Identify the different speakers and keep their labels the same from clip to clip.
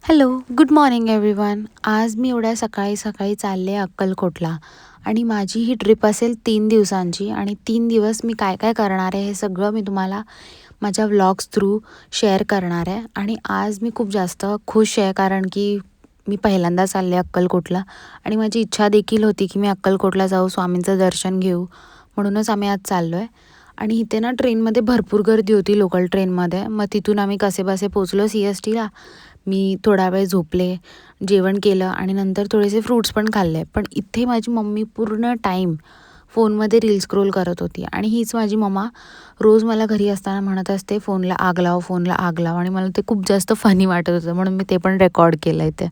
Speaker 1: Hello, good morning everyone. आज मी एवढ्या सकाळी सकाळी चालले अक्कलकोटला आणि माझी ही ट्रिप असेल 3 दिवसांची आणि 3 दिवस मी काय काय करणार आहे हे सगळं मी तुम्हाला माझ्या व्लॉग्स थ्रू शेअर करणार आहे. आणि आज मी खूप जास्त खुश आहे कारण की मी पहिल्यांदा चालले अक्कलकोटला आणि माझी इच्छा देखील होती की मी अक्कलकोटला जाऊ, स्वामींचं दर्शन घेऊ, म्हणूनच आम्ही आज चाललो आहे. आणि इथे ना ट्रेनमध्ये भरपूर गर्दी होती, लोकल ट्रेनमध्ये. मग तिथून आम्ही कसेबसे पोचलो CSTला. मी थोडा वेळ झोपले, जेवण केलं आणि नंतर थोडेसे फ्रूट्स पण खाल्ले. पण इथे माझी मम्मी पूर्ण टाईम फोनमध्ये रील स्क्रोल करत होती आणि हीच माझी मम्मा रोज मला घरी असताना म्हणत असते, फोनला आग लाव, फोनला आग लाव. आणि मला ते खूप जास्त फनी वाटत होतं म्हणून मी ते पण रेकॉर्ड केलं आहे ते.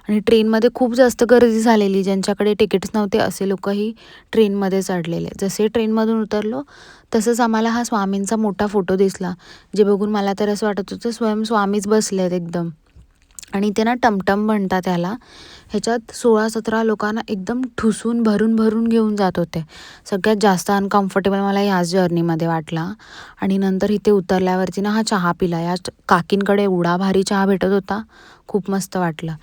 Speaker 1: आणि ट्रेनमध्ये खूप जास्त गर्दी झालेली, ज्यांच्याकडे तिकीट्स नव्हते असे लोकही ट्रेनमध्ये चढलेले. जसे ट्रेनमधून उतरलो तसंच आम्हाला हा स्वामींचा मोठा फोटो दिसला, जे बघून मला तर असं वाटत होतं स्वयं स्वामीच बसले आहेत एकदम. आणि ते ना टमटम म्हणतात त्याला. ह्याच्यात 16-17 लोकांना एकदम ठुसून भरून भरून घेऊन जात होते. सगळ्यात जास्त अनकम्फर्टेबल मला ह्याच जर्नीमध्ये वाटला. आणि नंतर इथे उतरल्यावरती ना हा चहा पिला. या काकींकडे एवढा भारी चहा भेटत होता, खूप मस्त वाटलं.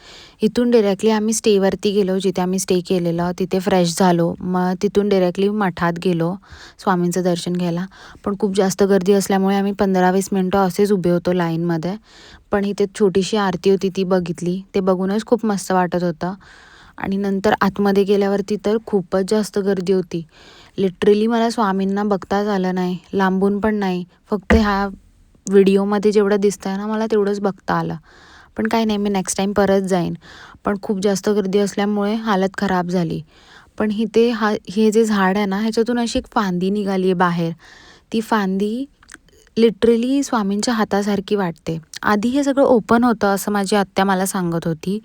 Speaker 1: इथून डिरेक्टली आम्ही स्टेवरती गेलो, जिथे आम्ही स्टे केलेलं तिथे फ्रेश झालो. मग तिथून डिरेक्टली मठात गेलो स्वामींचं दर्शन घ्यायला. पण खूप जास्त गर्दी असल्यामुळे आम्ही 15-20 मिनटं असेच उभे होतो लाईनमध्ये. पण इथे छोटीशी आरती होती ती बघितली, ते बघूनच खूप मस्त वाटत होतं. आणि नंतर आतमध्ये गेल्यावरती तर खूपच जास्त गर्दी होती. लिटरली मला स्वामींना बघताच आलं नाही, लांबून पण नाही. फक्त ह्या व्हिडिओमध्ये जेवढं दिसतं आहे ना मला तेवढंच बघता आलं. पण काही नाही, मी नेक्स्ट टाईम परत जाईन. पण खूप जास्त गर्दी असल्यामुळे हालत खराब झाली. पण इथे हे जे झाड आहे ना ह्याच्यातून अशी एक फांदी निघाली आहे बाहेर. ती फांदी लिटरली स्वामींच्या हातासारखी वाटते. आधी हे सगळं ओपन होतं असं माझी आत्या मला सांगत होती,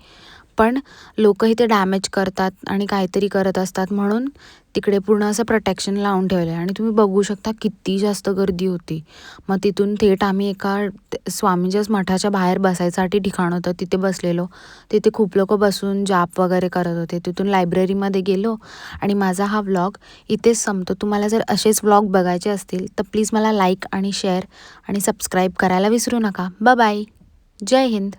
Speaker 1: पण लोक इथे डॅमेज करतात आणि काहीतरी करत असतात म्हणून तिकडे पूर्ण असं प्रोटेक्शन लावून ठेवलं आहे. आणि तुम्ही बघू शकता किती जास्त गर्दी होती. मग तिथून थेट आम्ही एका स्वामींच्याच मठाच्या बाहेर बसायसाठी ठिकाण होतं, तिथे बसलेलो. तिथे खूप लोक बसून जाप वगैरे करत होते. तिथून लायब्ररीमध्ये गेलो आणि माझा हा व्लॉग इथेच संपतो. तुम्हाला जर असेच व्लॉग बघायचे असतील तर प्लीज मला लाईक आणि शेअर आणि सबस्क्राईब करायला विसरू नका. Bye bye. जय हिंद.